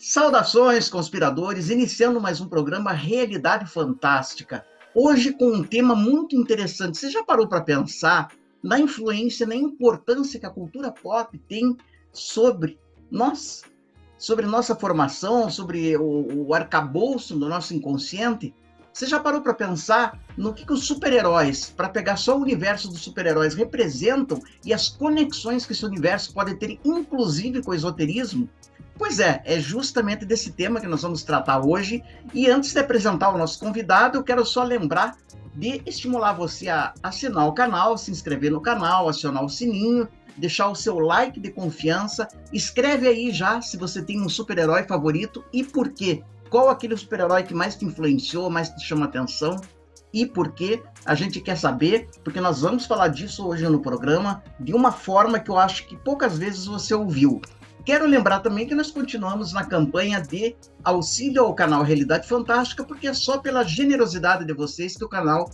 Saudações, conspiradores, iniciando mais um programa Realidade Fantástica. Hoje com um tema muito interessante. Você já parou para pensar na influência, na importância que a cultura pop tem sobre nós, sobre nossa formação, sobre o arcabouço do nosso inconsciente? Você já parou para pensar no que os super-heróis, para pegar só o universo dos super-heróis, representam e as conexões que esse universo pode ter, inclusive com o esoterismo? Pois é justamente desse tema que nós vamos tratar hoje. E antes de apresentar o nosso convidado, eu quero só lembrar de estimular você a assinar o canal, se inscrever no canal, acionar o sininho, deixar o seu like de confiança. Escreve aí já se você tem um super-herói favorito e por quê. Qual aquele super-herói que mais te influenciou, mais te chama atenção e por quê? A gente quer saber, porque nós vamos falar disso hoje no programa de uma forma que eu acho que poucas vezes você ouviu. Quero lembrar também que nós continuamos na campanha de auxílio ao canal Realidade Fantástica, porque é só pela generosidade de vocês que o canal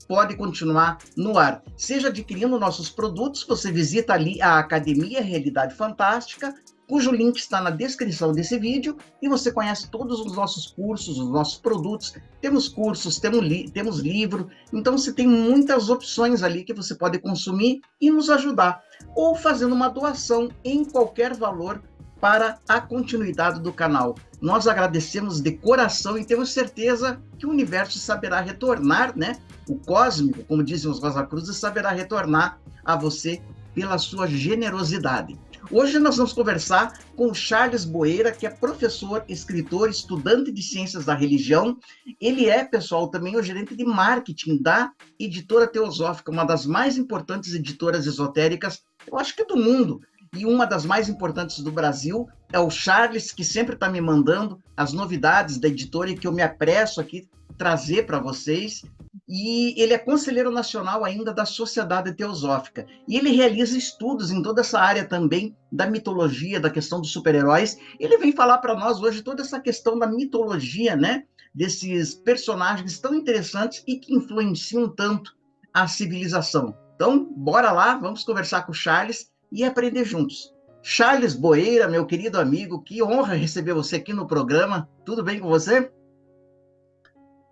pode continuar no ar. Seja adquirindo nossos produtos, você visita ali a Academia Realidade Fantástica, cujo link está na descrição desse vídeo, e você conhece todos os nossos cursos, os nossos produtos. Temos cursos, temos livro, então você tem muitas opções ali que você pode consumir e nos ajudar, ou fazendo uma doação em qualquer valor para a continuidade do canal. Nós agradecemos de coração e temos certeza que o universo saberá retornar, né? O cósmico, como dizem os Rosacruzes, saberá retornar a você pela sua generosidade. Hoje nós vamos conversar com o Charles Boeira, que é professor, escritor, estudante de ciências da religião. Ele é, pessoal, também o gerente de marketing da Editora Teosófica, uma das mais importantes editoras esotéricas, eu acho que do mundo, e uma das mais importantes do Brasil. É o Charles, que sempre está me mandando as novidades da editora e que eu me apresso aqui trazer para vocês. E ele é conselheiro nacional ainda da Sociedade Teosófica. E ele realiza estudos em toda essa área também da mitologia, da questão dos super-heróis. Ele vem falar para nós hoje toda essa questão da mitologia, né? Desses personagens tão interessantes e que influenciam tanto a civilização. Então, bora lá, vamos conversar com o Charles e aprender juntos. Charles Boeira, meu querido amigo, que honra receber você aqui no programa. Tudo bem com você?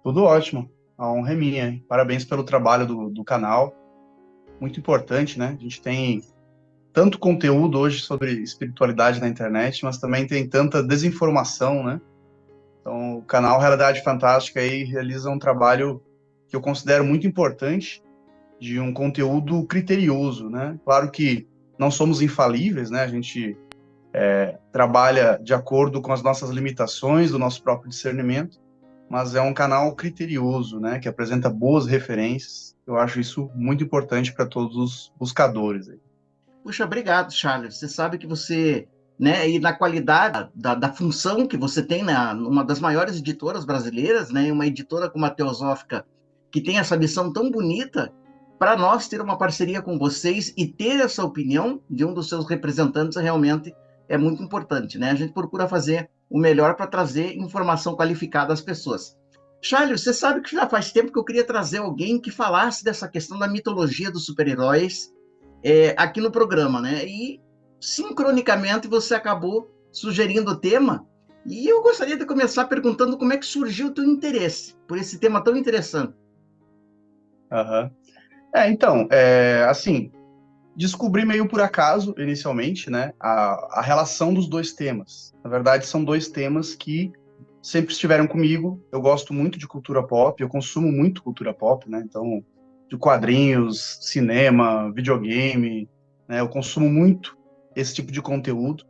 Tudo ótimo, a honra é minha, hein? Parabéns pelo trabalho do canal, muito importante, né? A gente tem tanto conteúdo hoje sobre espiritualidade na internet, mas também tem tanta desinformação, né? Então, o canal Realidade Fantástica aí realiza um trabalho que eu considero muito importante, de um conteúdo criterioso, né? Claro que não somos infalíveis, né? A gente trabalha de acordo com as nossas limitações, do nosso próprio discernimento, mas é um canal criterioso, né, que apresenta boas referências. Eu acho isso muito importante para todos os buscadores aí. Puxa, obrigado, Charles. Você sabe que você, né, e na qualidade da função que você tem numa das maiores editoras brasileiras, né, uma editora como a Teosófica, que tem essa missão tão bonita, para nós ter uma parceria com vocês e ter essa opinião de um dos seus representantes realmente é muito importante, né? A gente procura fazer o melhor para trazer informação qualificada às pessoas. Charles, você sabe que já faz tempo que eu queria trazer alguém que falasse dessa questão da mitologia dos super-heróis aqui no programa, né? E sincronicamente você acabou sugerindo o tema. E eu gostaria de começar perguntando como é que surgiu o teu interesse por esse tema tão interessante. Uhum. Então, assim, descobri meio por acaso, inicialmente, né, a relação dos dois temas. Na verdade, são dois temas que sempre estiveram comigo. Eu gosto muito de cultura pop, eu consumo muito cultura pop, né? Então, de quadrinhos, cinema, videogame, né? Eu consumo muito esse tipo de conteúdo.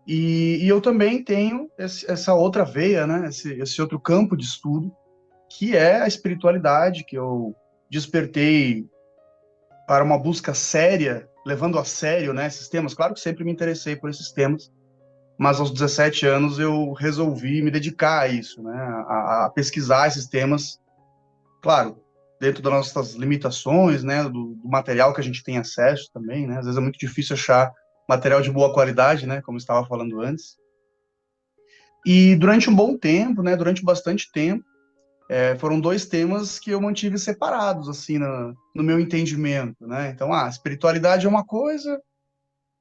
E eu também tenho essa outra veia, né? Esse outro campo de estudo, que é a espiritualidade, que eu despertei para uma busca séria, levando a sério, né, esses temas. Claro que sempre me interessei por esses temas, mas aos 17 anos eu resolvi me dedicar a isso, né, a pesquisar esses temas, claro, dentro das nossas limitações, né, do material que a gente tem acesso também, né, às vezes é muito difícil achar material de boa qualidade, né, como eu estava falando antes. E durante um bom tempo, né, durante bastante tempo, foram dois temas que eu mantive separados, assim, no meu entendimento, né, então, a espiritualidade é uma coisa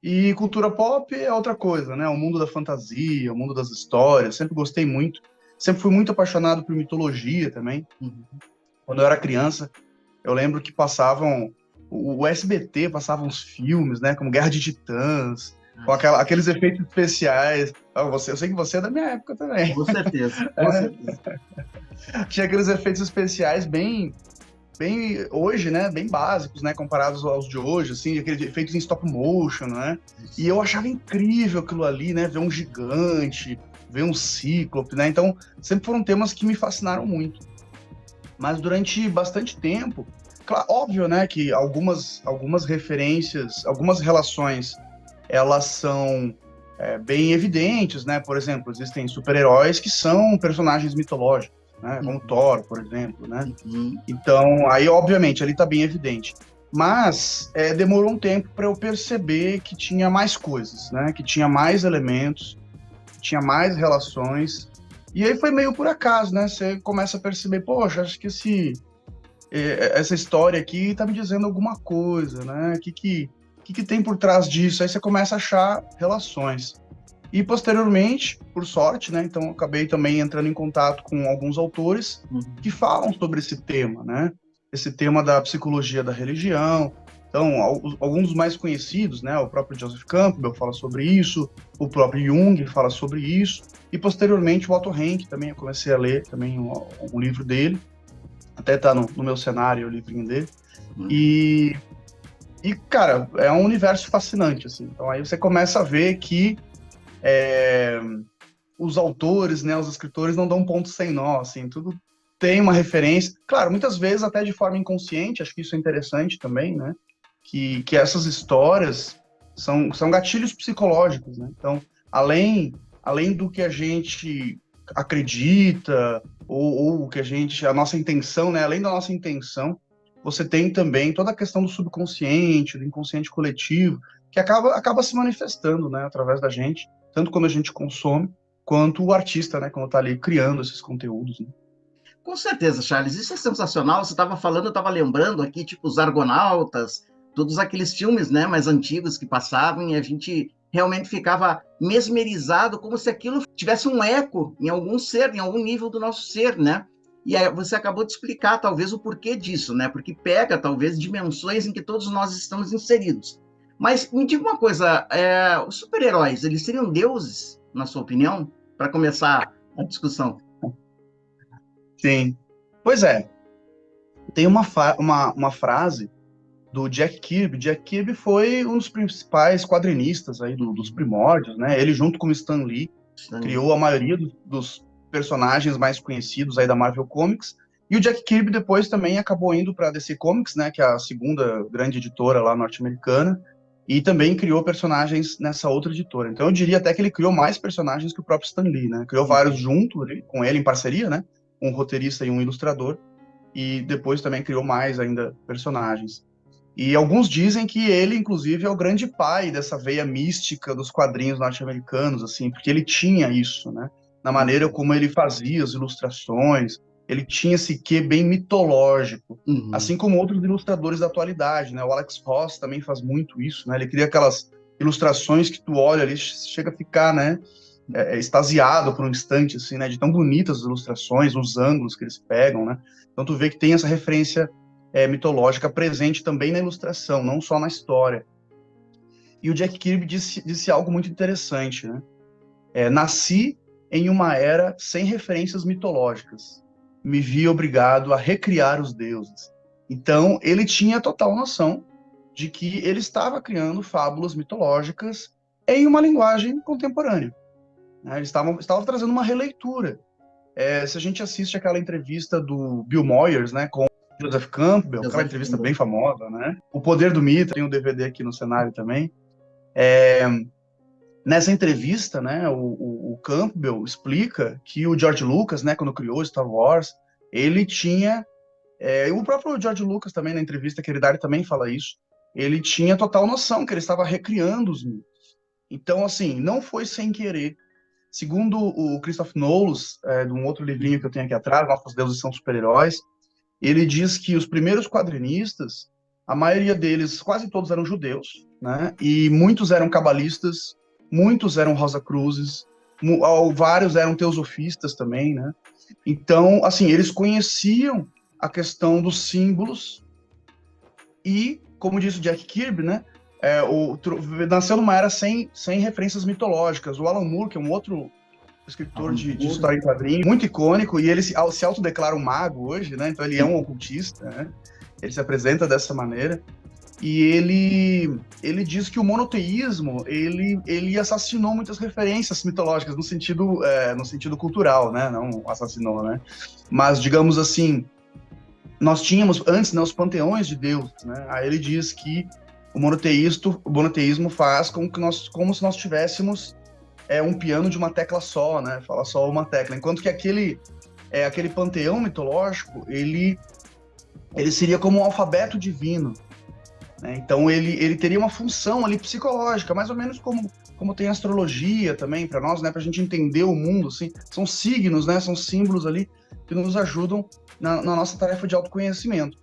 E cultura pop é outra coisa, né? O mundo da fantasia, o mundo das histórias, sempre gostei muito. Sempre fui muito apaixonado por mitologia também. Uhum. Quando eu era criança, eu lembro que passavam, o SBT passava uns filmes, né? Como Guerra de Titãs, com aqueles efeitos especiais. Eu sei que você é da minha época também. Com certeza, com certeza. Tinha aqueles efeitos especiais bem hoje, né, bem básicos, né, comparados aos de hoje, assim, aqueles efeitos em stop motion, né, e eu achava incrível aquilo ali, né, ver um gigante, ver um cíclope, né, então sempre foram temas que me fascinaram muito. Mas durante bastante tempo, claro, óbvio, né, que algumas referências, algumas relações, elas são bem evidentes, né, por exemplo, existem super-heróis que são personagens mitológicos, né, como Thor, por exemplo, né, Uhum. então, aí, obviamente, ali tá bem evidente. Mas demorou um tempo para eu perceber que tinha mais coisas, né? Que tinha mais elementos, que tinha mais relações. E aí foi meio por acaso, né? Você começa a perceber, poxa, acho que essa história aqui tá me dizendo alguma coisa, né? O que tem por trás disso? Aí você começa a achar relações. E posteriormente, por sorte, né? Então acabei também entrando em contato com alguns autores que falam sobre esse tema, né? Esse tema da psicologia da religião. Então, alguns dos mais conhecidos, né? O próprio Joseph Campbell fala sobre isso, o próprio Jung fala sobre isso, e posteriormente o Otto Rank também eu comecei a ler também um livro dele, até tá no meu cenário o livrinho dele. E, cara, é um universo fascinante, assim. Então aí você começa a ver que os autores, né, os escritores não dão ponto sem nó, assim, tudo tem uma referência. Claro, muitas vezes até de forma inconsciente, acho que isso é interessante também, né, que essas histórias são gatilhos psicológicos, né, então, além do que a gente acredita, ou o que a nossa intenção, né, além da nossa intenção, você tem também toda a questão do subconsciente, do inconsciente coletivo, que acaba se manifestando, né, através da gente, tanto quando a gente consome, quanto o artista, né, quando está ali criando esses conteúdos. Né? Com certeza, Charles, isso é sensacional. Você estava falando, eu estava lembrando aqui, tipo, os Argonautas, todos aqueles filmes, né, mais antigos que passavam, e a gente realmente ficava mesmerizado, como se aquilo tivesse um eco em algum ser, em algum nível do nosso ser, né? E aí você acabou de explicar, talvez, o porquê disso, né? Porque pega, talvez, dimensões em que todos nós estamos inseridos. Mas me diga uma coisa, os super-heróis, eles seriam deuses, na sua opinião, para começar a discussão? Sim. Pois é, tem uma frase do Jack Kirby. Jack Kirby foi um dos principais quadrinistas aí dos primórdios, né? Ele, junto com o Stan Lee, criou a maioria dos personagens mais conhecidos aí da Marvel Comics. E o Jack Kirby depois também acabou indo para a DC Comics, né? Que é a segunda grande editora lá norte-americana. E também criou personagens nessa outra editora. Então eu diria até que ele criou mais personagens que o próprio Stan Lee, né? Criou vários junto ali, com ele em parceria, né? Um roteirista e um ilustrador. E depois também criou mais ainda personagens. E alguns dizem que ele, inclusive, é o grande pai dessa veia mística dos quadrinhos norte-americanos, assim, porque ele tinha isso, né? Na maneira como ele fazia as ilustrações, ele tinha esse quê bem mitológico, assim como outros ilustradores da atualidade, né? O Alex Ross também faz muito isso, né? Ele cria aquelas ilustrações que tu olha ali, chega a ficar, né? Extasiado por um instante, assim, né? De tão bonitas as ilustrações, os ângulos que eles pegam, né? Então tu vê que tem essa referência mitológica presente também na ilustração, não só na história. E o Jack Kirby disse algo muito interessante, né? Nasci em uma era sem referências mitológicas. Me vi obrigado a recriar os deuses. Então, ele tinha total noção de que ele estava criando fábulas mitológicas em uma linguagem contemporânea. Né? Ele estava trazendo uma releitura. Se a gente assiste aquela entrevista do Bill Moyers, né, com Joseph Campbell, aquela entrevista bem famosa, né? O Poder do Mito, tem um DVD aqui no cenário também. Nessa entrevista, né, o Campbell explica que o George Lucas, né, quando criou Star Wars, ele tinha, o próprio George Lucas também na entrevista que ele dá, ele também fala isso, ele tinha total noção que ele estava recriando os mitos. Então, assim, não foi sem querer. Segundo o Christoph Knowles, de um outro livrinho que eu tenho aqui atrás, Nossos Deuses São Super-Heróis, ele diz que os primeiros quadrinistas, a maioria deles, quase todos eram judeus, né? E muitos eram cabalistas, muitos eram Rosacruzes, vários eram teosofistas também, né? Então, assim, eles conheciam a questão dos símbolos e, como disse o Jack Kirby, né? Nasceu numa era sem referências mitológicas. O Alan Moore, que é um outro escritor de história em quadrinhos, muito icônico, e ele se autodeclara um mago hoje, né? Então ele é um ocultista, né? Ele se apresenta dessa maneira. E ele diz que o monoteísmo ele assassinou muitas referências mitológicas no sentido cultural, né? Não assassinou, né? Mas, digamos assim, nós tínhamos antes, né, os panteões de Deus, né? Aí ele diz que o monoteísmo faz como se nós tivéssemos um piano de uma tecla só, né? Fala só uma tecla. Enquanto que aquele panteão mitológico, ele seria como um alfabeto divino, né? Então ele teria uma função ali psicológica, mais ou menos como tem a astrologia também para nós, né? Para a gente entender o mundo, assim. São signos, né? São símbolos ali que nos ajudam na nossa tarefa de autoconhecimento.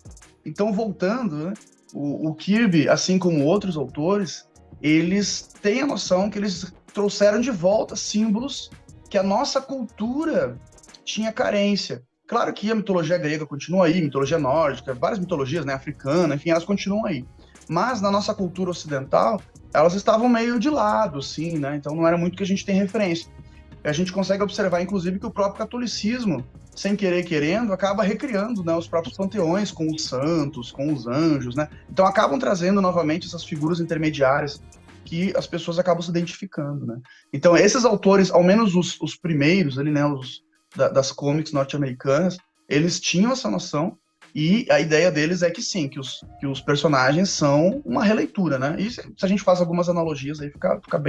Então, voltando, né? O Kirby, assim como outros autores, eles têm a noção que eles trouxeram de volta símbolos que a nossa cultura tinha carência. Claro que a mitologia grega continua aí, mitologia nórdica, várias mitologias, né, africana, enfim, elas continuam aí. Mas na nossa cultura ocidental, elas estavam meio de lado, assim, né? Então não era muito que a gente tem referência. A gente consegue observar, inclusive, que o próprio catolicismo, sem querer querendo, acaba recriando, né, os próprios panteões com os santos, com os anjos, né? Então acabam trazendo novamente essas figuras intermediárias que as pessoas acabam se identificando, né? Então esses autores, ao menos os primeiros ali, né, das comics norte-americanas, eles tinham essa noção e a ideia deles é que sim, que os personagens são uma releitura, né? E se a gente faz algumas analogias aí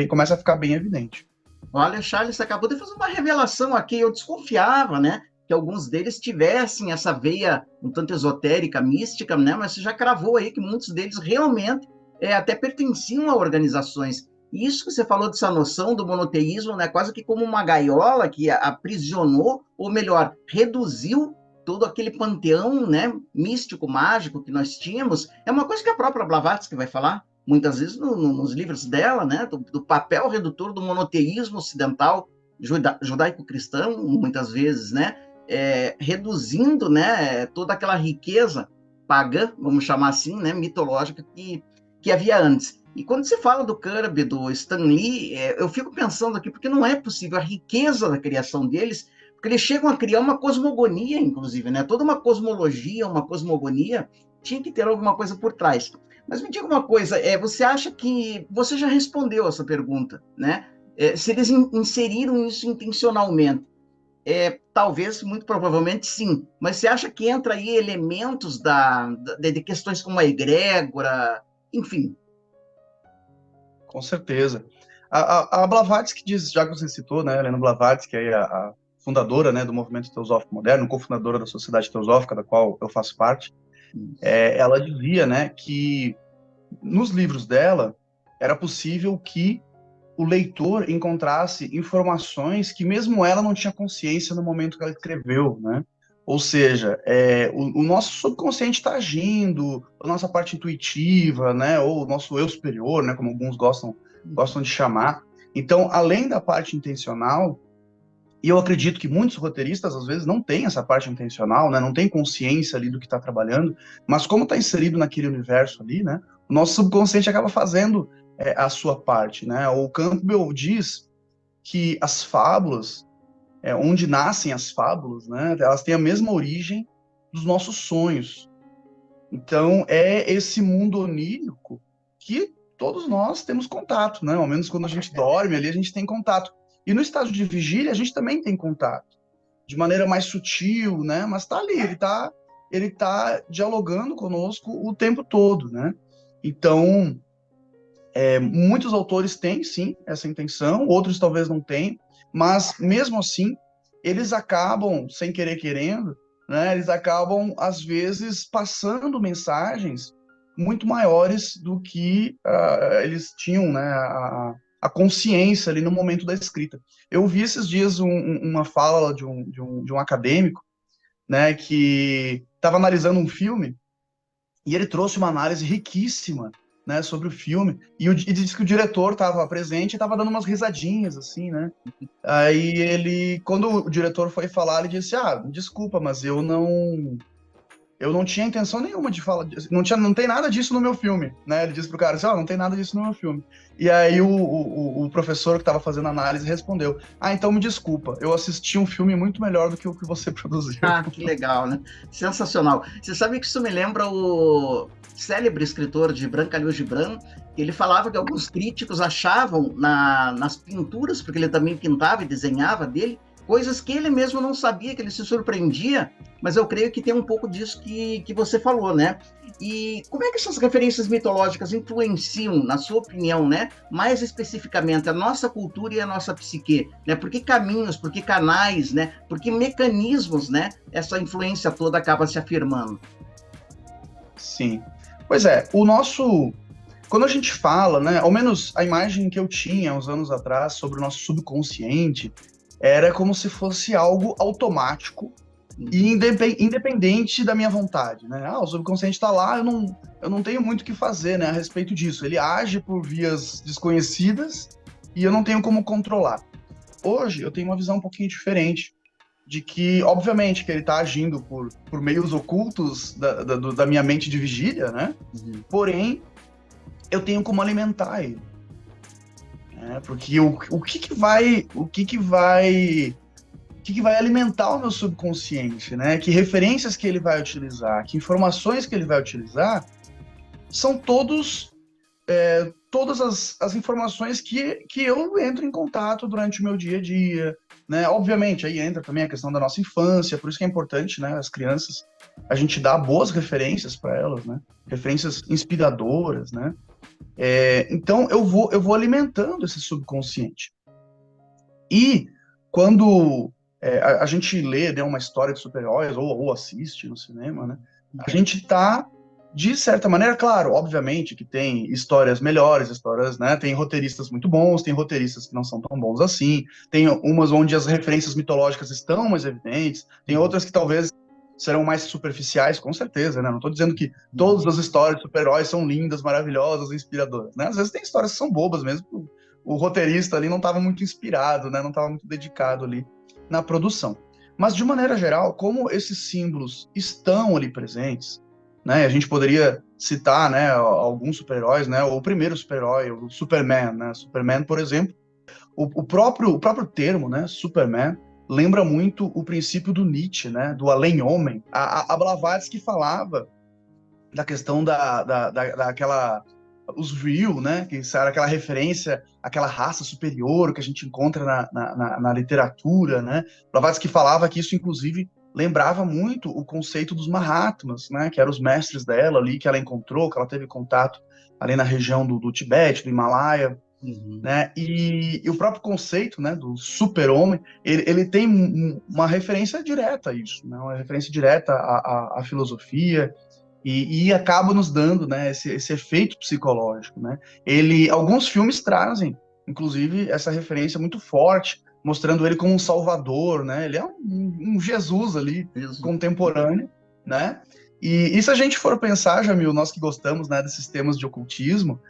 começa a ficar bem evidente. Olha, Charles, você acabou de fazer uma revelação aqui. Eu desconfiava, né, que alguns deles tivessem essa veia um tanto esotérica, mística, né? Mas você já cravou aí que muitos deles realmente até pertenciam a organizações. E isso que você falou dessa noção do monoteísmo, né, quase que como uma gaiola que aprisionou, ou melhor, reduziu todo aquele panteão, né, místico, mágico que nós tínhamos, é uma coisa que a própria Blavatsky vai falar muitas vezes nos livros dela, né, do papel redutor do monoteísmo ocidental, judaico-cristão, muitas vezes, né, reduzindo, né, toda aquela riqueza pagã, vamos chamar assim, né, mitológica que havia antes. E quando se fala do Kirby, do Stan Lee, eu fico pensando aqui, porque não é possível a riqueza da criação deles, porque eles chegam a criar uma cosmogonia, inclusive, né, toda uma cosmologia, uma cosmogonia, tinha que ter alguma coisa por trás. Mas me diga uma coisa, você acha que... Você já respondeu essa pergunta, né? Se eles inseriram isso intencionalmente. Talvez, muito provavelmente, sim. Mas você acha que entra aí elementos de questões como a egrégora, enfim? Com certeza. A Blavatsky diz, já que você citou, né, Helena Blavatsky, que é a fundadora, né, do movimento teosófico moderno, cofundadora da Sociedade Teosófica, da qual eu faço parte, ela dizia, né, que nos livros dela era possível que o leitor encontrasse informações que mesmo ela não tinha consciência no momento que ela escreveu, né? Ou seja, o nosso subconsciente está agindo, a nossa parte intuitiva, né? Ou o nosso eu superior, né? Como alguns gostam de chamar. Então, além da parte intencional, e eu acredito que muitos roteiristas, às vezes, não têm essa parte intencional, né? Não têm consciência ali do que está trabalhando, mas como está inserido naquele universo ali, né? O nosso subconsciente acaba fazendo a sua parte, né? O Campbell diz que as fábulas, onde nascem as fábulas, né? Elas têm a mesma origem dos nossos sonhos. Então, é esse mundo onírico que todos nós temos contato, né? Ao menos quando a gente dorme ali, a gente tem contato. E no estado de vigília, a gente também tem contato. De maneira mais sutil, né? Mas tá ali, ele tá dialogando conosco o tempo todo, né? Então, muitos autores têm, sim, essa intenção, outros talvez não tenham, mas mesmo assim, eles acabam, sem querer querendo, né, eles acabam, às vezes, passando mensagens muito maiores do que eles tinham, né, a consciência ali no momento da escrita. Eu vi esses dias uma fala de um acadêmico, né, que estava analisando um filme E ele trouxe uma análise riquíssima, né, sobre o filme. E disse que o diretor estava presente e estava dando umas risadinhas, assim, né? Aí ele, quando o diretor foi falar, ele disse: "Ah, desculpa, mas eu não tinha intenção nenhuma de falar disso. Não tem nada disso no meu filme", né? Ele disse pro cara assim: "Ó, não tem nada disso no meu filme". E aí o professor que estava fazendo a análise respondeu: "Ah, então me desculpa, eu assisti um filme muito melhor do que o que você produziu". Ah, que legal, né? Sensacional. Você sabe que isso me lembra o célebre escritor de Branca Gibran, que ele falava que alguns críticos achavam nas pinturas, porque ele também pintava e desenhava dele, coisas que ele mesmo não sabia, que ele se surpreendia, mas eu creio que tem um pouco disso que você falou, né? E como é que essas referências mitológicas influenciam, na sua opinião, né, mais especificamente a nossa cultura e a nossa psique, né? Por que caminhos, por que canais, né? Por que mecanismos, né? Essa influência toda acaba se afirmando. Sim. Pois é, quando a gente fala, né, ao menos a imagem que eu tinha uns anos atrás sobre o nosso subconsciente era como se fosse algo automático e independente da minha vontade, né? O subconsciente está lá, eu não tenho muito o que fazer, né, a respeito disso. Ele age por vias desconhecidas e eu não tenho como controlar. Hoje eu tenho uma visão um pouquinho diferente de que, obviamente, que ele está agindo por meios ocultos da minha mente de vigília, né? Uhum. Porém, eu tenho como alimentar ele, né? Porque o que que vai alimentar o meu subconsciente, né? Que referências que ele vai utilizar, que informações que ele vai utilizar, são todas as informações que eu entro em contato durante o meu dia a dia, né? Obviamente, aí entra também a questão da nossa infância, por isso que é importante, né? As crianças, a gente dá boas referências para elas, né? Referências inspiradoras, né? Então, eu vou alimentando esse subconsciente. E quando a gente lê, né, uma história de super-heróis ou assiste no cinema, né, a gente está, de certa maneira, claro, obviamente que tem histórias melhores, histórias, né, tem roteiristas muito bons, tem roteiristas que não são tão bons assim, tem umas onde as referências mitológicas estão mais evidentes, tem outras que talvez serão mais superficiais, com certeza, né? Não estou dizendo que todas as histórias de super-heróis são lindas, maravilhosas, inspiradoras, né? Às vezes tem histórias que são bobas mesmo, o roteirista ali não estava muito inspirado, né? Não estava muito dedicado ali na produção. Mas, de maneira geral, como esses símbolos estão ali presentes, né? A gente poderia citar, né, alguns super-heróis, né? O primeiro super-herói, o Superman, né? Superman, por exemplo, o próprio termo, né, Superman, lembra muito o princípio do Nietzsche, né? Do além-homem. A Blavatsky falava da questão daquela os Vril, né, que era aquela referência àquela raça superior que a gente encontra na literatura, né? Blavatsky falava que isso, inclusive, lembrava muito o conceito dos Mahatmas, né, que eram os mestres dela ali, que ela encontrou, que ela teve contato ali na região do Tibete, do Himalaia, né? E o próprio conceito, né, do super-homem, ele tem uma referência direta a isso, né? Uma referência direta à filosofia, e acaba nos dando, né, esse efeito psicológico, né? Alguns filmes trazem, inclusive, essa referência muito forte, mostrando ele como um salvador, né? Ele é um Jesus ali, Isso. contemporâneo, né? E se a gente for pensar, Jamil, nós que gostamos, né, desses temas de ocultismo,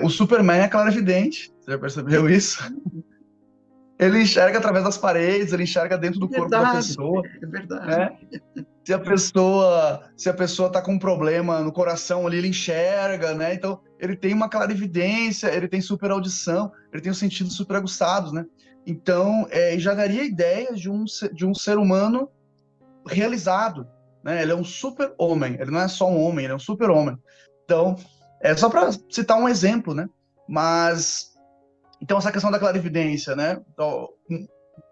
o Superman é clarividente, você já percebeu isso? Ele enxerga através das paredes, ele enxerga dentro do corpo da Verdade, pessoa, é verdade. né? Se a pessoa tá com um problema no coração ali, ele enxerga, né? Então, ele tem uma clarividência, ele tem super audição, ele tem os sentidos super aguçados, né? Então, já daria ideia de um ser humano realizado, né? Ele é um super homem, ele não é só um homem, ele é um super homem. Então, é só para citar um exemplo, né? Mas, então, essa questão da clarividência, né? Então,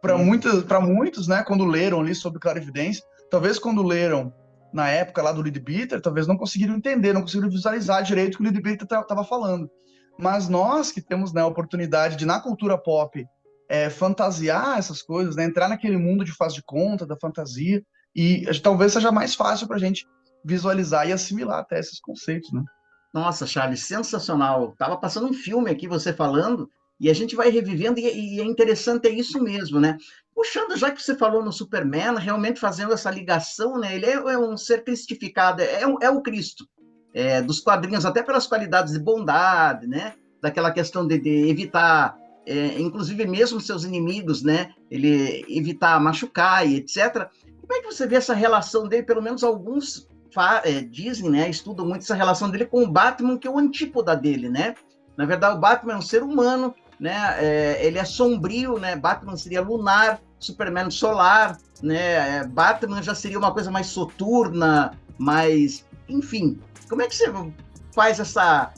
para muitos, né, quando leram ali sobre clarividência, talvez quando leram na época lá do Leadbeater, talvez não conseguiram entender, não conseguiram visualizar direito o que o Leadbeater estava falando. Mas nós que temos, né, a oportunidade de, na cultura pop, fantasiar essas coisas, né, entrar naquele mundo de faz de conta, da fantasia, e talvez seja mais fácil para a gente visualizar e assimilar até esses conceitos, né? Nossa, Charles, sensacional. Tava passando um filme aqui, você falando, e a gente vai revivendo, e é interessante, é isso mesmo, né? Puxando, já que você falou no Superman, realmente fazendo essa ligação, né? Ele é um ser cristificado, é o Cristo. dos quadrinhos, até pelas qualidades de bondade, né? Daquela questão de evitar, inclusive mesmo seus inimigos, né? Ele evitar machucar e etc. Como é que você vê essa relação dele? Pelo menos alguns dizem, né? Estudam muito essa relação dele com o Batman, que é o antípoda dele, né? Na verdade, o Batman é um ser humano, né? Ele é sombrio, né? Batman seria lunar, Superman solar, né? Batman já seria uma coisa mais soturna, mais, enfim. Como é que você faz essa?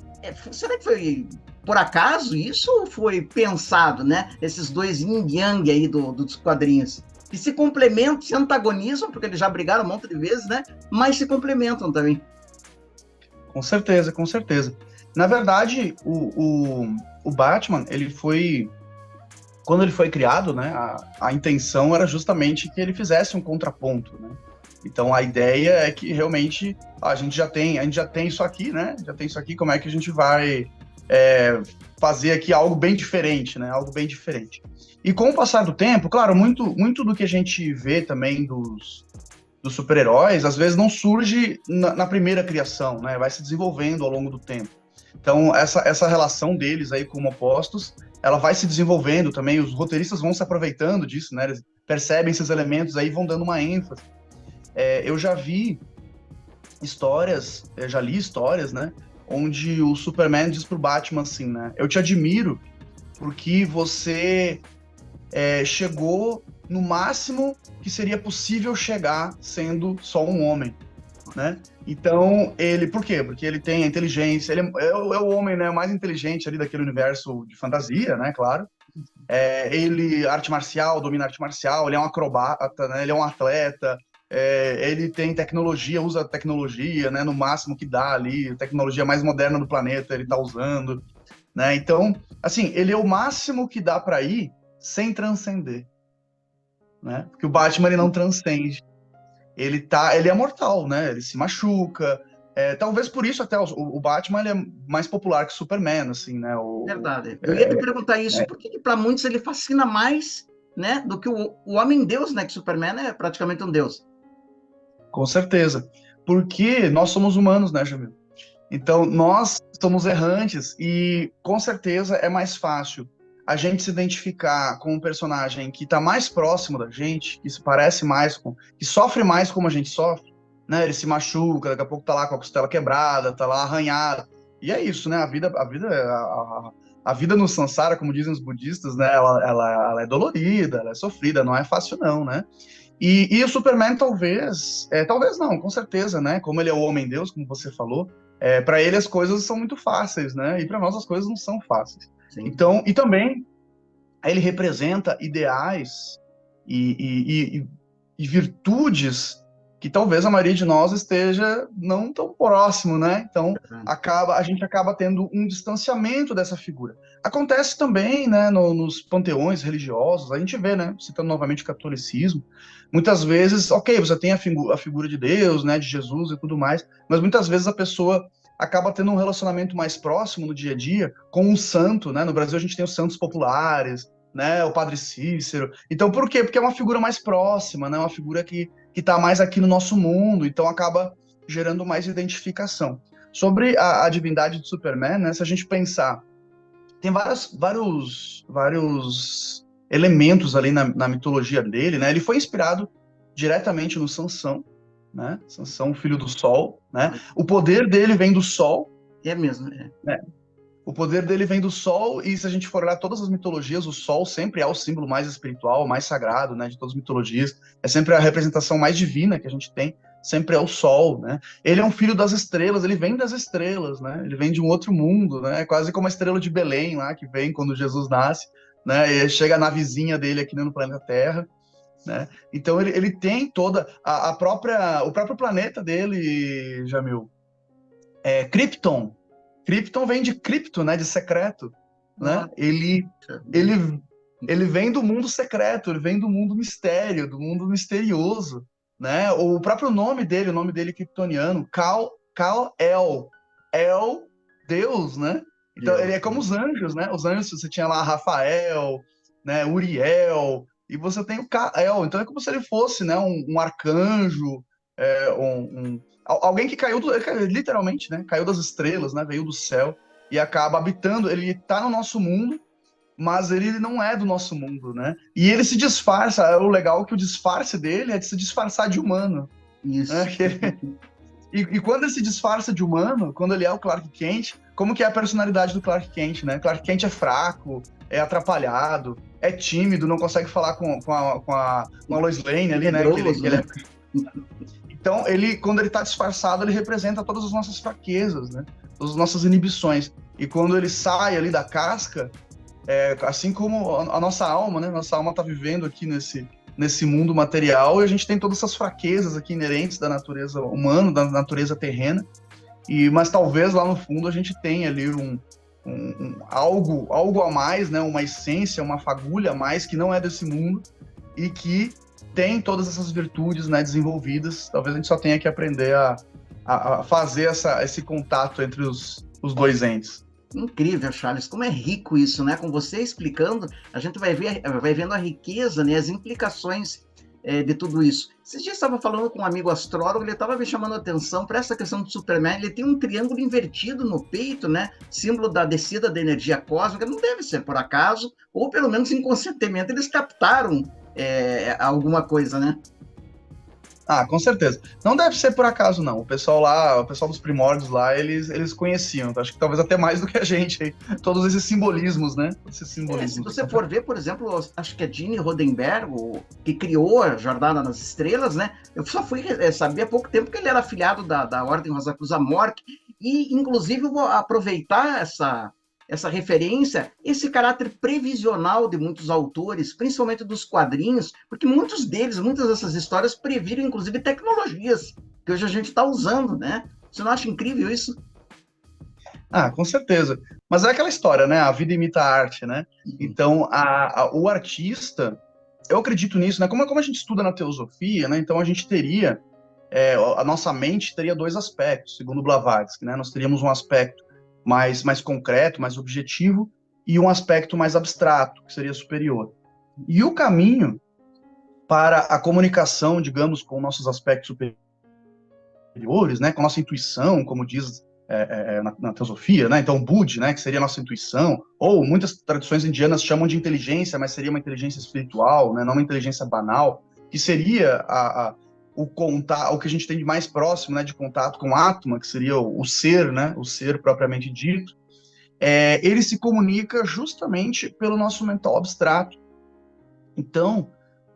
Será que foi por acaso isso ou foi pensado, né? Esses dois yin yang aí dos quadrinhos que se complementam, se antagonizam, porque eles já brigaram um monte de vezes, né? Mas se complementam também. Com certeza, com certeza. Na verdade, o Batman, quando ele foi criado, né, a intenção era justamente que ele fizesse um contraponto, né? Então a ideia é que realmente a gente já tem isso aqui, né? Já tem isso aqui, como é que a gente vai fazer aqui algo bem diferente, né? Algo bem diferente. E com o passar do tempo, claro, muito do que a gente vê também dos super-heróis, às vezes não surge na primeira criação, né? Vai se desenvolvendo ao longo do tempo. Então, essa relação deles aí como opostos, ela vai se desenvolvendo também, os roteiristas vão se aproveitando disso, né? Eles percebem esses elementos aí e vão dando uma ênfase. Eu já vi histórias, eu já li histórias, né? Onde o Superman diz pro Batman assim, né? Eu te admiro porque você chegou no máximo que seria possível chegar sendo só um homem, né? Então, por quê? Porque ele tem a inteligência, ele é o homem, né, mais inteligente ali daquele universo de fantasia, né, claro. Arte marcial, domina arte marcial, ele é um acrobata, né, ele é um atleta, ele tem tecnologia, usa tecnologia, né, no máximo que dá ali, a tecnologia mais moderna do planeta ele tá usando, né? Então, assim, ele é o máximo que dá para ir sem transcender, né? Porque o Batman ele não transcende. Ele é mortal, né? Ele se machuca. Talvez por isso até o Batman ele é mais popular que o Superman, assim, né? Verdade. Eu ia te perguntar isso, por que para muitos ele fascina mais, né, do que o Homem-Deus, né? Que Superman é praticamente um deus. Com certeza. Porque nós somos humanos, né, Jamil? Então, nós somos errantes e, com certeza, é mais fácil a gente se identificar com um personagem que está mais próximo da gente, que se parece mais que sofre mais como a gente sofre, né? Ele se machuca, daqui a pouco tá lá com a costela quebrada, tá lá arranhado. E é isso, né? A vida no Sansara, como dizem os budistas, né? Ela é dolorida, ela é sofrida, não é fácil não, né? E o Superman talvez não, com certeza, né? Como ele é o Homem-Deus, como você falou, para ele as coisas são muito fáceis, né? E para nós as coisas não são fáceis. Sim. Então, e também ele representa ideais e virtudes que talvez a maioria de nós esteja não tão próximo, né? Então, a gente acaba tendo um distanciamento dessa figura. Acontece também, né, nos panteões religiosos, a gente vê, né, citando novamente o catolicismo, muitas vezes, ok, você tem a figura de Deus, né, de Jesus e tudo mais, mas muitas vezes a pessoa acaba tendo um relacionamento mais próximo no dia a dia com um santo, né? No Brasil a gente tem os santos populares, né? O Padre Cícero. Então, por quê? Porque é uma figura mais próxima, né? Uma figura que está mais aqui no nosso mundo, então acaba gerando mais identificação. Sobre a divindade de Superman, né? Se a gente pensar, tem vários elementos ali na mitologia dele, né? Ele foi inspirado diretamente no Sansão, né? Sansão, filho do Sol, né? O poder dele vem do Sol. É mesmo, né? O poder dele vem do Sol, e se a gente for olhar todas as mitologias, o Sol sempre é o símbolo mais espiritual, mais sagrado, né? De todas as mitologias. É sempre a representação mais divina que a gente tem, sempre é o Sol, né? Ele é um filho das estrelas, ele vem das estrelas, né? Ele vem de um outro mundo, né? É quase como a estrela de Belém lá, que vem quando Jesus nasce, né? E chega na vizinha dele aqui no planeta Terra. Né? Então ele tem toda o próprio planeta dele, Jamil, Krypton. Krypton vem de cripto, né, de secreto, né? Ele vem do mundo secreto, ele vem do mundo mistério, do mundo misterioso, né? O próprio nome dele kryptoniano, Kal-El, Deus, né? Então ele é como os anjos, né? Os anjos, você tinha lá Rafael, né, Uriel, e você tem o Kal-El, então é como se ele fosse, né, um arcanjo, Alguém que literalmente, né? Caiu das estrelas, né? Veio do céu e acaba habitando. Ele está no nosso mundo, mas ele não é do nosso mundo, né? E ele se disfarça. O legal é que o disfarce dele é de se disfarçar de humano, né? Isso. E quando ele se disfarça de humano, quando ele é o Clark Kent, como que é a personalidade do Clark Kent, né? Clark Kent é fraco, é atrapalhado, é tímido, não consegue falar com a Lois Lane ali, né? Medroso, né? Então, quando ele tá disfarçado, ele representa todas as nossas fraquezas, né? Todas as nossas inibições. E quando ele sai ali da casca, assim como a nossa alma, né? Nossa alma tá vivendo aqui nesse mundo material e a gente tem todas essas fraquezas aqui inerentes da natureza humana, da natureza terrena. Mas talvez lá no fundo a gente tenha ali algo a mais, né? Uma essência, uma fagulha a mais que não é desse mundo e que tem todas essas virtudes, né, desenvolvidas. Talvez a gente só tenha que aprender a fazer esse contato entre os dois entes. Incrível, Charles, como é rico isso, né? Com você explicando, a gente vai vendo a riqueza, né, as implicações de tudo isso. Esses dias eu estava falando com um amigo astrólogo, ele estava me chamando a atenção para essa questão do Superman, ele tem um triângulo invertido no peito, né? Símbolo da descida da energia cósmica, não deve ser por acaso, ou pelo menos inconscientemente eles captaram alguma coisa, né? Ah, com certeza. Não deve ser por acaso, não. O pessoal dos primórdios lá, eles conheciam. Acho que talvez até mais do que a gente aí. Todos esses simbolismos, né? Se você for ver, por exemplo, acho que é Gene Roddenberry, que criou a Jornada nas Estrelas, né? Eu só fui saber há pouco tempo que ele era afiliado da Ordem Rosacruz-Amorque, e inclusive eu vou aproveitar essa referência, esse caráter previsional de muitos autores, principalmente dos quadrinhos, porque muitas dessas histórias previram, inclusive, tecnologias que hoje a gente está usando, né? Você não acha incrível isso? Ah, com certeza. Mas é aquela história, né? A vida imita a arte, né? Então, o artista, eu acredito nisso, né? Como a gente estuda na teosofia, né? Então a gente teria, a nossa mente teria dois aspectos, segundo Blavatsky, né? Nós teríamos um aspecto mais concreto, mais objetivo, e um aspecto mais abstrato, que seria superior. E o caminho para a comunicação, digamos, com nossos aspectos superiores, né? Com a nossa intuição, como diz na teosofia, né? Então, Budi, né? Que seria a nossa intuição, ou muitas tradições indianas chamam de inteligência, mas seria uma inteligência espiritual, né? Não uma inteligência banal, que seria o que a gente tem de mais próximo, né? De contato com o Atma, que seria o ser, né? O ser propriamente dito. Ele se comunica justamente pelo nosso mental abstrato. Então,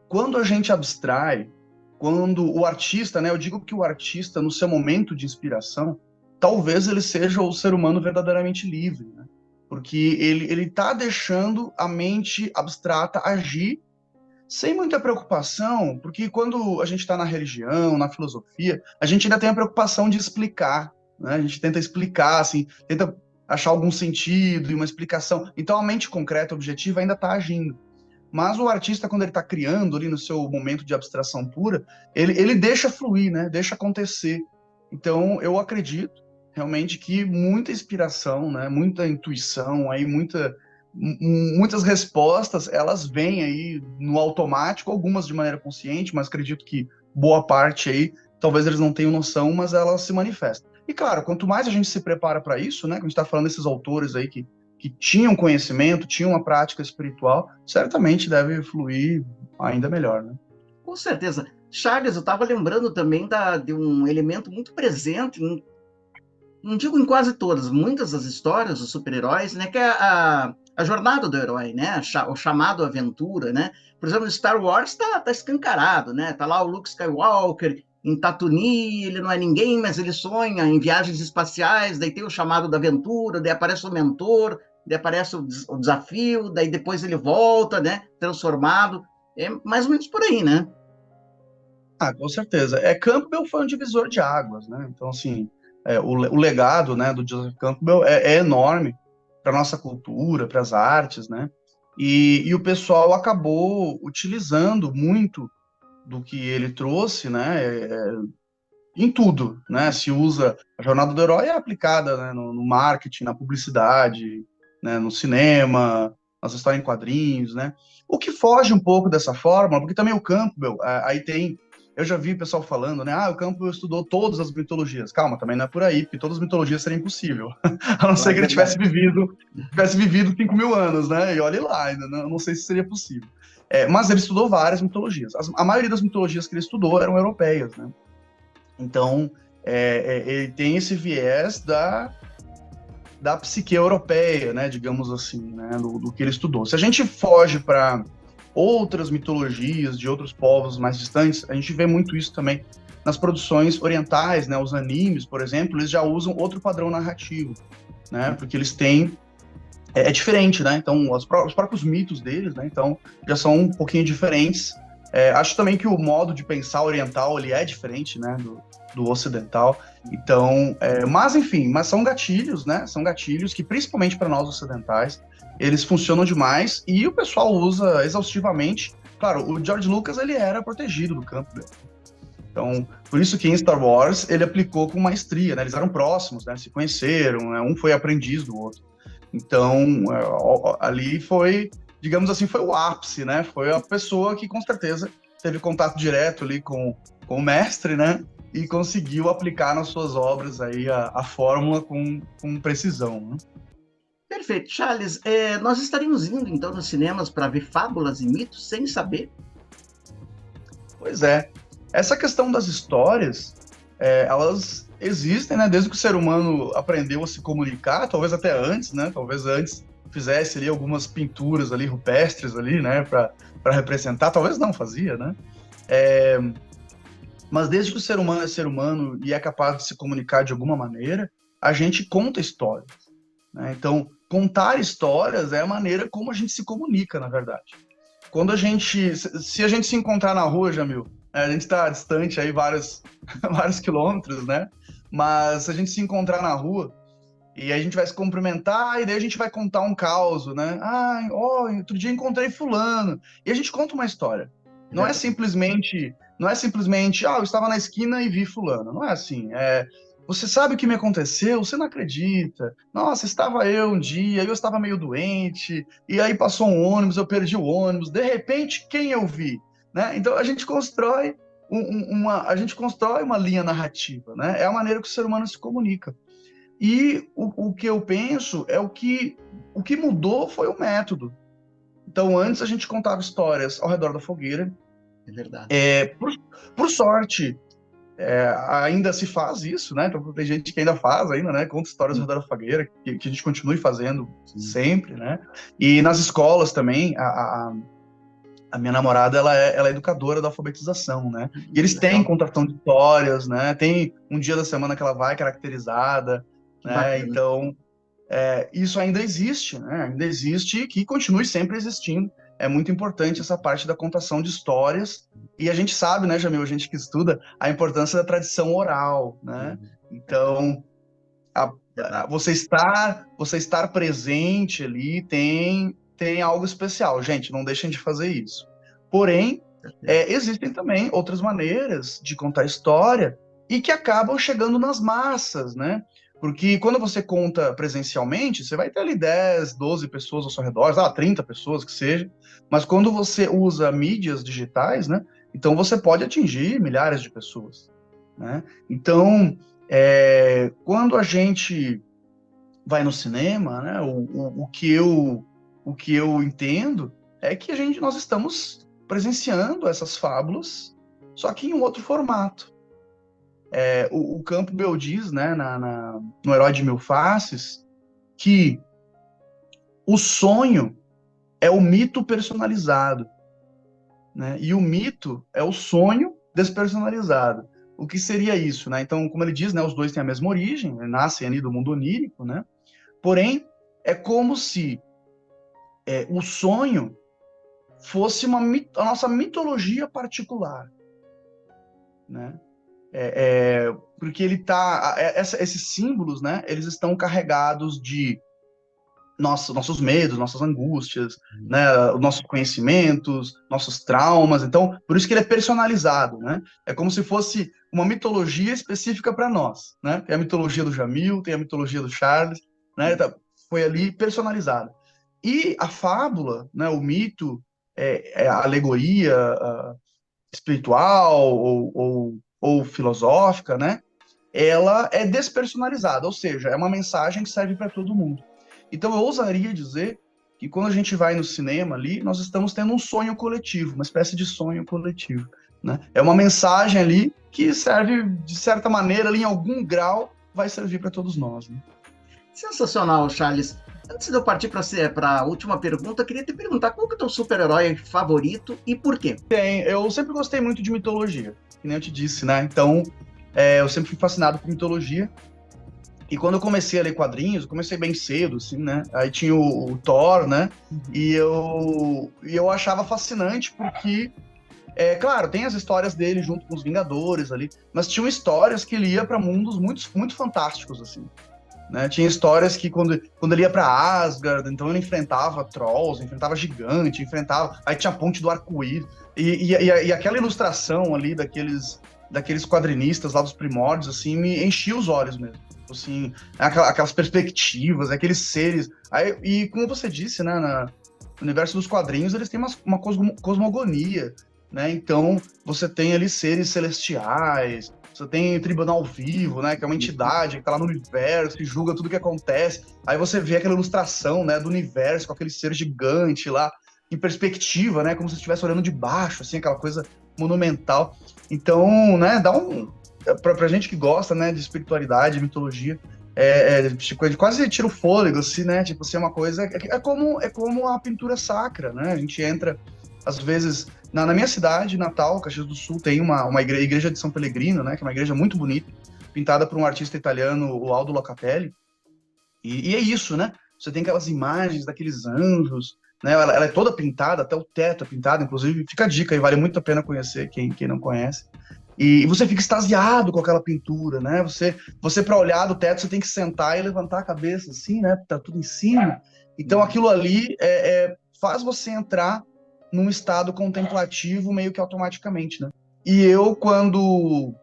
quando a gente abstrai, quando o artista, né? Eu digo que o artista, no seu momento de inspiração, talvez ele seja o ser humano verdadeiramente livre, né? Porque ele está deixando a mente abstrata agir sem muita preocupação, porque quando a gente está na religião, na filosofia, a gente ainda tem a preocupação de explicar, né? A gente tenta explicar, assim, tenta achar algum sentido e uma explicação. Então a mente concreta, objetiva, ainda está agindo. Mas o artista, quando ele está criando ali no seu momento de abstração pura, ele deixa fluir, né? Deixa acontecer. Então eu acredito realmente que muita inspiração, né? Muita intuição, aí muitas respostas, elas vêm aí no automático, algumas de maneira consciente, mas acredito que boa parte aí, talvez eles não tenham noção, mas elas se manifestam. E claro, quanto mais a gente se prepara para isso, né? Quando a gente está falando desses autores aí que tinham conhecimento, tinham uma prática espiritual, certamente deve fluir ainda melhor, né? Com certeza. Charles, eu estava lembrando também de um elemento muito presente não digo em quase todas, muitas das histórias dos super-heróis, né, que é a jornada do herói, né, o chamado aventura, né. Por exemplo, Star Wars tá escancarado, né, tá lá o Luke Skywalker em Tatooine, ele não é ninguém, mas ele sonha em viagens espaciais, daí tem o chamado da aventura, daí aparece o mentor, daí aparece o desafio, daí depois ele volta, né, transformado, é mais ou menos por aí, né. Ah, com certeza. Campbell foi um divisor de águas, né? Então, assim, o legado, né, do Joseph Campbell é enorme para nossa cultura, para as artes, né? E o pessoal acabou utilizando muito do que ele trouxe, né? Em tudo, né? Se usa a jornada do herói é aplicada, né, no marketing, na publicidade, né, no cinema, nas histórias em quadrinhos, né? O que foge um pouco dessa fórmula, porque também o Campbell, aí tem eu já vi pessoal falando, né? Ah, o Campbell estudou todas as mitologias. Calma, também não é por aí, porque todas as mitologias seria impossível. A não ser É que ele verdade. tivesse vivido 5.000 anos, né? E olhe lá, ainda não sei se seria possível. Mas ele estudou várias mitologias. A maioria das mitologias que ele estudou eram europeias, né? Então, ele tem esse viés da psique europeia, né, digamos assim, né, do que ele estudou. Se a gente foge para outras mitologias de outros povos mais distantes, a gente vê muito isso também nas produções orientais, né, os animes, por exemplo, eles já usam outro padrão narrativo, né, porque eles têm diferente, né? Então, os próprios mitos deles, né? Então, já são um pouquinho diferentes. Acho também que o modo de pensar oriental ele é diferente, né? Do ocidental. Então, mas enfim, mas são gatilhos, né? São gatilhos que, principalmente para nós ocidentais, eles funcionam demais e o pessoal usa exaustivamente. Claro, o George Lucas ele era protegido do campo dele. Então, por isso que em Star Wars ele aplicou com maestria, né? Eles eram próximos, né? Se conheceram, né? Um foi aprendiz do outro. Então, ali foi, digamos assim, foi o ápice, né? Foi a pessoa que, com certeza, teve contato direto ali com o mestre, né? E conseguiu aplicar nas suas obras aí a fórmula com precisão, né? Perfeito. Charles, nós estaríamos indo, então, nos cinemas para ver fábulas e mitos sem saber? Pois é. Essa questão das histórias, elas existem, né? Desde que o ser humano aprendeu a se comunicar, talvez até antes, né? Talvez antes fizesse ali algumas pinturas ali rupestres ali, né? Para representar, talvez não fazia, né? Mas desde que o ser humano é ser humano e é capaz de se comunicar de alguma maneira, a gente conta histórias, né? Então, contar histórias é a maneira como a gente se comunica, na verdade. Quando a gente, se a gente se encontrar na rua, Jamil, a gente está distante aí vários, vários quilômetros, né? Mas se a gente se encontrar na rua e a gente vai se cumprimentar e daí a gente vai contar um caos, né? Ah, outro dia encontrei fulano. E a gente conta uma história. É Não é verdade. simplesmente, eu estava na esquina e vi fulano. Não é assim. Você sabe o que me aconteceu? Você não acredita. Nossa, estava eu um dia, eu estava meio doente, e aí passou um ônibus, eu perdi o ônibus. De repente, quem eu vi? Né? Então a gente constrói uma linha narrativa, né? É a maneira que o ser humano se comunica. E o que eu penso é o que mudou foi o método. Então, antes a gente contava histórias ao redor da fogueira. É verdade. Por sorte, ainda se faz isso, né? Então, tem gente que ainda faz ainda, né? Conta histórias ao redor da fogueira, que a gente continue fazendo Sim. sempre, né? E nas escolas também, a minha namorada, ela é educadora da alfabetização, né? E eles têm Legal. contação de histórias, né? Tem um dia da semana que ela vai caracterizada, Que né? bacana. Então, isso ainda existe, né? Ainda existe e que continue sempre existindo. É muito importante essa parte da contação de histórias. E a gente sabe, né, Jamil, a gente que estuda, a importância da tradição oral, né? Então, a- Verdade. você estar presente ali tem algo especial. Gente, não deixem de fazer isso. Porém, Certeza. existem também outras maneiras de contar história e que acabam chegando nas massas, né? Porque quando você conta presencialmente, você vai ter ali 10, 12 pessoas ao seu redor, 30 pessoas que seja, mas quando você usa mídias digitais, né? Então você pode atingir milhares de pessoas, né? Então, quando a gente vai no cinema, né, o que eu entendo é que nós estamos presenciando essas fábulas, só que em um outro formato. O Campbell diz, né, no Herói de Mil Faces, que o sonho é o mito personalizado, né, e o mito é o sonho despersonalizado. O que seria isso, né? Então, como ele diz, né, os dois têm a mesma origem, né, nascem ali do mundo onírico, né? Porém, é como se o sonho fosse a nossa mitologia particular, né? Porque ele tá, esses símbolos, né? Eles estão carregados de nossos medos, nossas angústias, né? Nossos conhecimentos, nossos traumas. Então, por isso que ele é personalizado, né? É como se fosse uma mitologia específica para nós, né? Tem a mitologia do Jamil, tem a mitologia do Charles, né? Foi ali personalizado. E a fábula, né? O mito, a alegoria, espiritual ou filosófica, né? Ela é despersonalizada, ou seja, é uma mensagem que serve para todo mundo. Então eu ousaria dizer que quando a gente vai no cinema ali, nós estamos tendo um sonho coletivo, uma espécie de sonho coletivo, né? É uma mensagem ali que serve, de certa maneira, ali em algum grau, vai servir para todos nós, né? Sensacional, Charles. Antes de eu partir para a última pergunta, eu queria te perguntar qual que é o teu super-herói favorito e por quê? Eu sempre gostei muito de mitologia, que nem eu te disse, né? Então, eu sempre fui fascinado por mitologia. E quando eu comecei a ler quadrinhos, eu comecei bem cedo, assim, né? Aí tinha o Thor, né? E eu achava fascinante porque, claro, tem as histórias dele junto com os Vingadores ali, mas tinham histórias que ele ia para mundos muito, muito fantásticos, assim. Né? Tinha histórias que quando ele ia para Asgard, então ele enfrentava trolls, enfrentava gigante, enfrentava. Aí tinha a ponte do arco-íris. E aquela ilustração ali daqueles quadrinistas lá dos primórdios, assim, me enchia os olhos mesmo. Assim, aquelas perspectivas, aqueles seres. Aí, e como você disse, né, no universo dos quadrinhos, eles têm uma cosmogonia, né? Então, você tem ali seres celestiais, você tem Tribunal Vivo, né, que é uma entidade que está lá no universo, que julga tudo que acontece. Aí você vê aquela ilustração, né, do universo com aquele ser gigante lá, em perspectiva, né, como se estivesse olhando de baixo, assim, aquela coisa monumental. Então, né, dá um... Pra gente que gosta, né, de espiritualidade, mitologia, tipo, quase tira o fôlego, assim, né, tipo, assim, é uma coisa... É como a pintura sacra, né, a gente entra, às vezes... Na minha cidade, Natal, Caxias do Sul, tem uma igreja de São Pellegrino, né, que é uma igreja muito bonita, pintada por um artista italiano, o Aldo Locatelli. E é isso, né? Você tem aquelas imagens daqueles anjos, né? Ela é toda pintada, até o teto é pintado, inclusive fica a dica e vale muito a pena conhecer, quem não conhece. E você fica extasiado com aquela pintura, né? Você para olhar do teto, você tem que sentar e levantar a cabeça, assim, né? Tá tudo em cima. Então aquilo ali faz você entrar num estado contemplativo meio que automaticamente, né? E eu, quando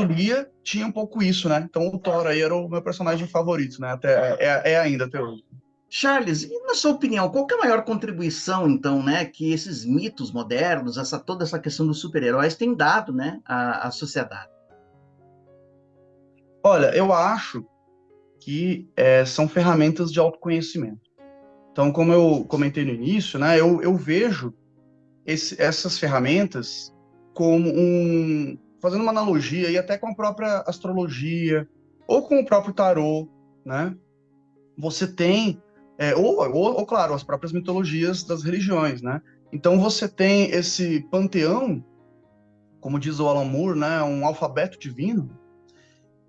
lia, tinha um pouco isso, né? Então o Thor aí era o meu personagem favorito, né? É ainda até hoje. Charles, e na sua opinião, qual que é a maior contribuição, então, né, que esses mitos modernos, toda essa questão dos super-heróis têm dado, né, à sociedade? Olha, eu acho que são ferramentas de autoconhecimento. Então, como eu comentei no início, né, eu vejo essas ferramentas como fazendo uma analogia e até com a própria astrologia ou com o próprio tarô, né? Você tem, ou, claro, as próprias mitologias das religiões, né? Então você tem esse panteão, como diz o Alan Moore, né? Um alfabeto divino,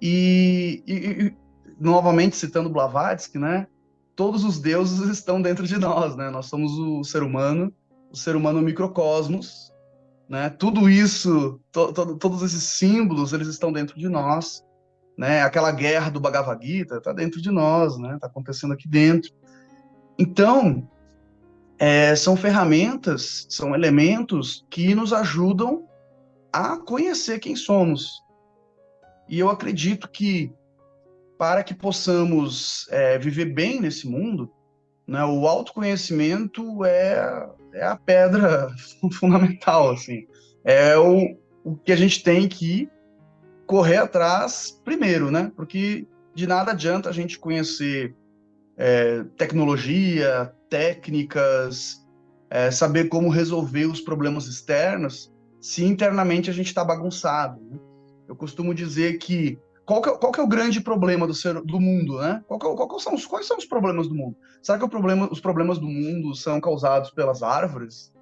e novamente citando Blavatsky, né? Todos os deuses estão dentro de nós, né? Nós somos o ser humano microcosmos, né? Tudo isso, todos esses símbolos, eles estão dentro de nós, né? Aquela guerra do Bhagavad Gita está dentro de nós, né? Está acontecendo aqui dentro. Então, são ferramentas, são elementos que nos ajudam a conhecer quem somos. E eu acredito que para que possamos viver bem nesse mundo, né, o autoconhecimento é a pedra fundamental, assim. É o que a gente tem que correr atrás primeiro, né? Porque de nada adianta a gente conhecer tecnologia, técnicas, saber como resolver os problemas externos, se internamente a gente está bagunçado, né? Eu costumo dizer que qual que é o grande problema do mundo, né? Quais são os problemas do mundo? Será que os problemas do mundo são causados pelas árvores,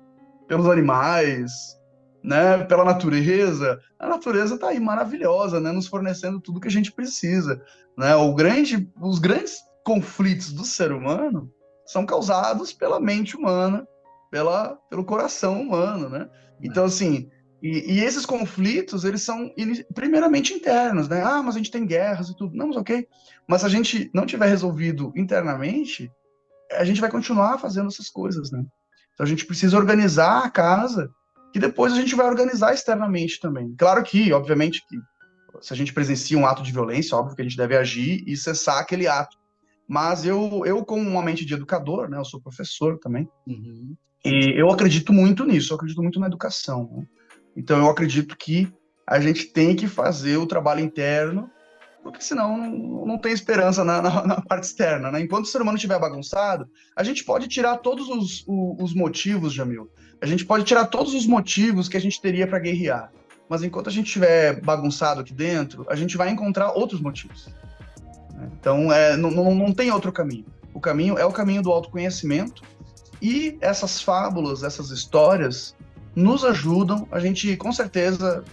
pelos animais, né? Pela natureza? A natureza está aí maravilhosa, né? Nos fornecendo tudo que a gente precisa, né? Os grandes conflitos do ser humano são causados pela mente humana, pelo coração humano, né? Então, assim, e esses conflitos, eles são primeiramente internos, né? Ah, mas a gente tem guerras e tudo. Não, mas ok. Mas se a gente não tiver resolvido internamente, a gente vai continuar fazendo essas coisas, né? Então a gente precisa organizar a casa, que depois a gente vai organizar externamente também. Claro que, obviamente, que se a gente presencia um ato de violência, óbvio que a gente deve agir e cessar aquele ato. Mas eu como uma mente de educador, né? Eu sou professor também. Uhum. E eu acredito muito nisso, eu acredito muito na educação, né? Então eu acredito que a gente tem que fazer o trabalho interno, porque senão não tem esperança na parte externa, né? Enquanto o ser humano estiver bagunçado, a gente pode tirar todos os motivos, Jamil. A gente pode tirar todos os motivos que a gente teria para guerrear. Mas enquanto a gente estiver bagunçado aqui dentro, a gente vai encontrar outros motivos, né? Então, não tem outro caminho. O caminho é o caminho do autoconhecimento, e essas fábulas, essas histórias, nos ajudam. A gente, com certeza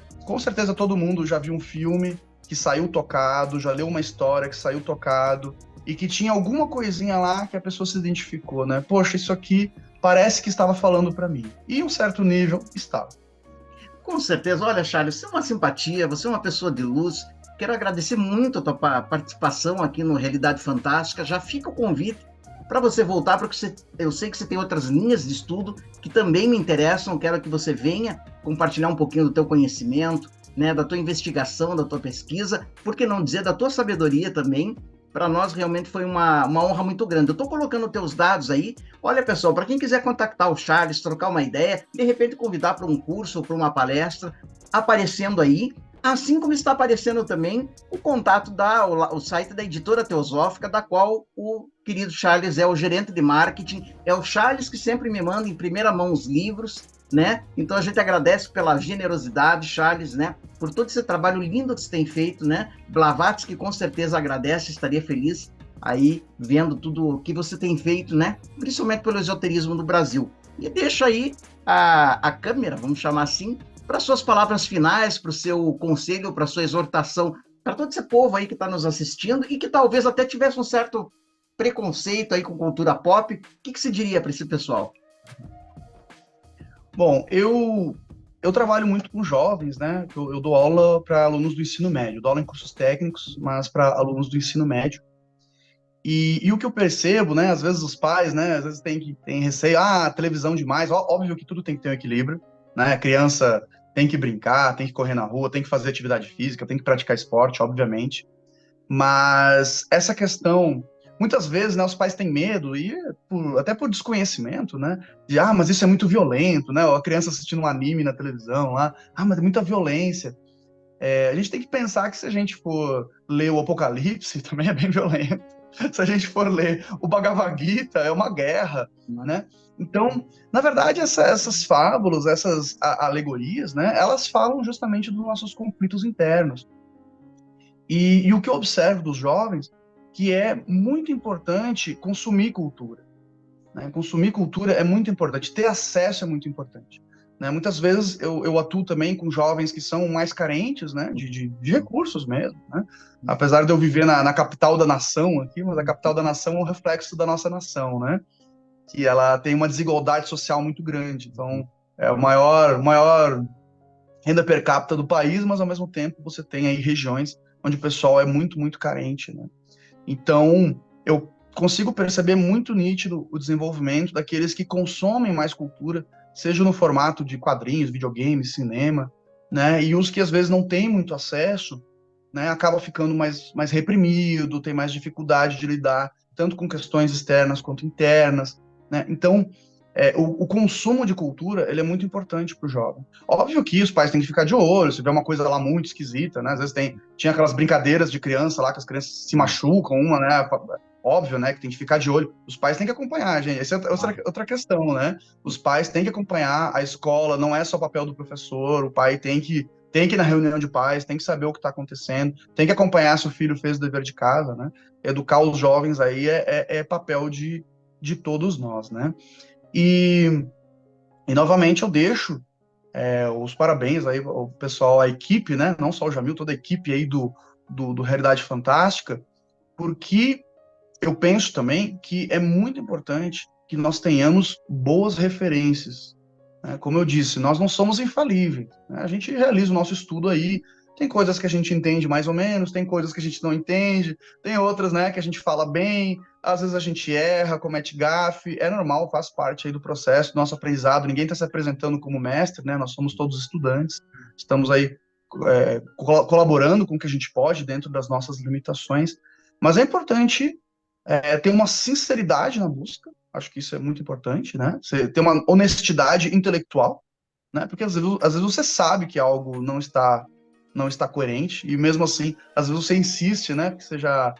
todo mundo já viu um filme que saiu tocado, já leu uma história que saiu tocado, e que tinha alguma coisinha lá que a pessoa se identificou, né? Poxa, isso aqui parece que estava falando para mim. E em um certo nível, estava. Com certeza. Olha, Charles, você é uma simpatia, você é uma pessoa de luz. Quero agradecer muito a tua participação aqui no Realidade Fantástica. Já fica o convite para você voltar, porque eu sei que você tem outras linhas de estudo que também me interessam. Quero que você venha compartilhar um pouquinho do teu conhecimento, né, da tua investigação, da tua pesquisa, por que não dizer da tua sabedoria também. Para nós realmente foi uma honra muito grande. Eu estou colocando teus dados aí. Olha, pessoal, para quem quiser contactar o Charles, trocar uma ideia, de repente convidar para um curso ou para uma palestra, aparecendo aí, assim como está aparecendo também o contato o site da Editora Teosófica, da qual o querido Charles é o gerente de marketing. É o Charles que sempre me manda em primeira mão os livros, né? Então a gente agradece pela generosidade, Charles, né? Por todo esse trabalho lindo que você tem feito, né? Blavatsky com certeza agradece, estaria feliz aí vendo tudo o que você tem feito, né? Principalmente pelo esoterismo do Brasil. E deixa aí a câmera, vamos chamar assim, para suas palavras finais, para o seu conselho, para a sua exortação, para todo esse povo aí que está nos assistindo e que talvez até tivesse um certo preconceito aí com cultura pop. O que se diria para esse pessoal? Bom, eu trabalho muito com jovens, né? Eu dou aula para alunos do ensino médio, dou aula em cursos técnicos, mas para alunos do ensino médio. E o que eu percebo, né? Às vezes os pais, né? Às vezes tem receio, televisão demais. Óbvio que tudo tem que ter um equilíbrio, né? A criança tem que brincar, tem que correr na rua, tem que fazer atividade física, tem que praticar esporte, obviamente. Mas essa questão, muitas vezes, né, os pais têm medo, e até por desconhecimento, né, mas isso é muito violento, né, ou a criança assistindo um anime na televisão lá, mas é muita violência. A gente tem que pensar que se a gente for ler o Apocalipse, também é bem violento. Se a gente for ler o Bhagavad Gita, é uma guerra, né? Então, na verdade, essas fábulas, essas alegorias, né, elas falam justamente dos nossos conflitos internos. E o que eu observo dos jovens, que é muito importante consumir cultura, né? Consumir cultura é muito importante, ter acesso é muito importante, né? Muitas vezes eu atuo também com jovens que são mais carentes, né, de recursos mesmo, né? Apesar de eu viver na capital da nação aqui, mas a capital da nação é um reflexo da nossa nação, né? Que ela tem uma desigualdade social muito grande. Então, é o maior renda per capita do país, mas ao mesmo tempo você tem aí regiões onde o pessoal é muito, muito carente, né? Então, eu consigo perceber muito nítido o desenvolvimento daqueles que consomem mais cultura, seja no formato de quadrinhos, videogames, cinema, né? E os que às vezes não têm muito acesso, né, acaba ficando mais reprimido, tem mais dificuldade de lidar tanto com questões externas quanto internas, né? Então, o consumo de cultura, ele é muito importante para o jovem. Óbvio que os pais têm que ficar de olho, se vê uma coisa lá muito esquisita, né? Às vezes tinha aquelas brincadeiras de criança lá, que as crianças se machucam, né? Óbvio, né, que tem que ficar de olho. Os pais têm que acompanhar, gente. Essa é outra questão, né? Os pais têm que acompanhar a escola, não é só papel do professor, o pai tem que ir na reunião de pais, tem que saber o que está acontecendo, tem que acompanhar se o filho fez o dever de casa, né? Educar os jovens aí é papel de todos nós, né? E novamente eu deixo os parabéns aí ao pessoal, a equipe, né? Não só o Jamil, toda a equipe aí do Realidade Fantástica, porque eu penso também que é muito importante que nós tenhamos boas referências, né? Como eu disse, nós não somos infalíveis, né? A gente realiza o nosso estudo aí, tem coisas que a gente entende mais ou menos, tem coisas que a gente não entende, tem outras, né, que a gente fala bem, às vezes a gente erra, comete gafe, é normal, faz parte aí do processo, do nosso aprendizado, ninguém está se apresentando como mestre, né, nós somos todos estudantes, estamos aí colaborando com o que a gente pode dentro das nossas limitações, mas é importante ter uma sinceridade na busca, Acho que isso é muito importante, né? Você ter uma honestidade intelectual, né? Porque às vezes você sabe que algo não está coerente, e mesmo assim, às vezes você insiste, né? Porque você já,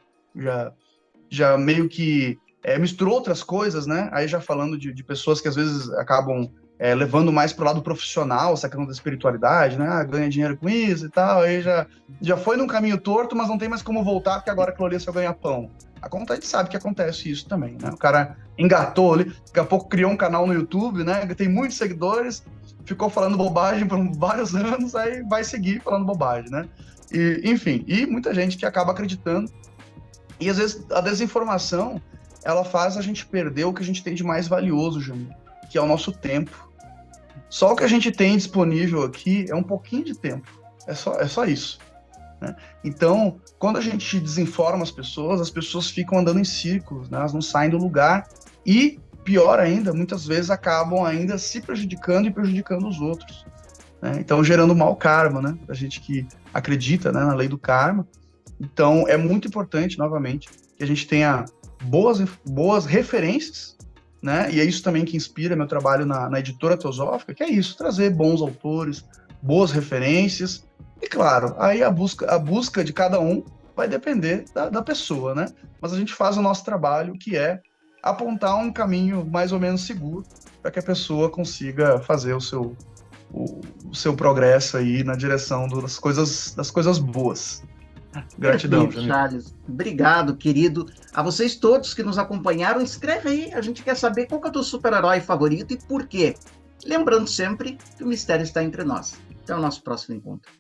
já meio que misturou outras coisas, né? Aí já falando de pessoas que às vezes acabam levando mais para o lado profissional, essa questão da espiritualidade, né? Ah, ganha dinheiro com isso e tal, aí já foi num caminho torto, mas não tem mais como voltar, porque agora aquilo ali é só ganhar pão. A gente sabe que acontece isso também, né? O cara engatou ali, daqui a pouco criou um canal no YouTube, né? Tem muitos seguidores, ficou falando bobagem por vários anos, aí vai seguir falando bobagem, né? E, enfim, e muita gente que acaba acreditando. E às vezes a desinformação, ela faz a gente perder o que a gente tem de mais valioso, Júnior, que é o nosso tempo. Só o que a gente tem disponível aqui é um pouquinho de tempo. É só isso. Né? Então, quando a gente desinforma as pessoas ficam andando em círculos, né? Elas não saem do lugar e, pior ainda, muitas vezes acabam ainda se prejudicando e prejudicando os outros. Né? Então, gerando mau karma, né? A gente que acredita, né, na lei do karma. Então, é muito importante, novamente, que a gente tenha boas referências, né? E é isso também que inspira meu trabalho na Editora Teosófica, que é isso, trazer bons autores, boas referências. E, claro, aí a busca de cada um vai depender da pessoa, né? Mas a gente faz o nosso trabalho, que é apontar um caminho mais ou menos seguro para que a pessoa consiga fazer o seu progresso aí na direção das coisas boas. Gratidão, Perfeito, Charles. Obrigado, querido. A vocês todos que nos acompanharam, escreve aí. A gente quer saber qual que é o teu super-herói favorito e por quê. Lembrando sempre que o mistério está entre nós. Até o nosso próximo encontro.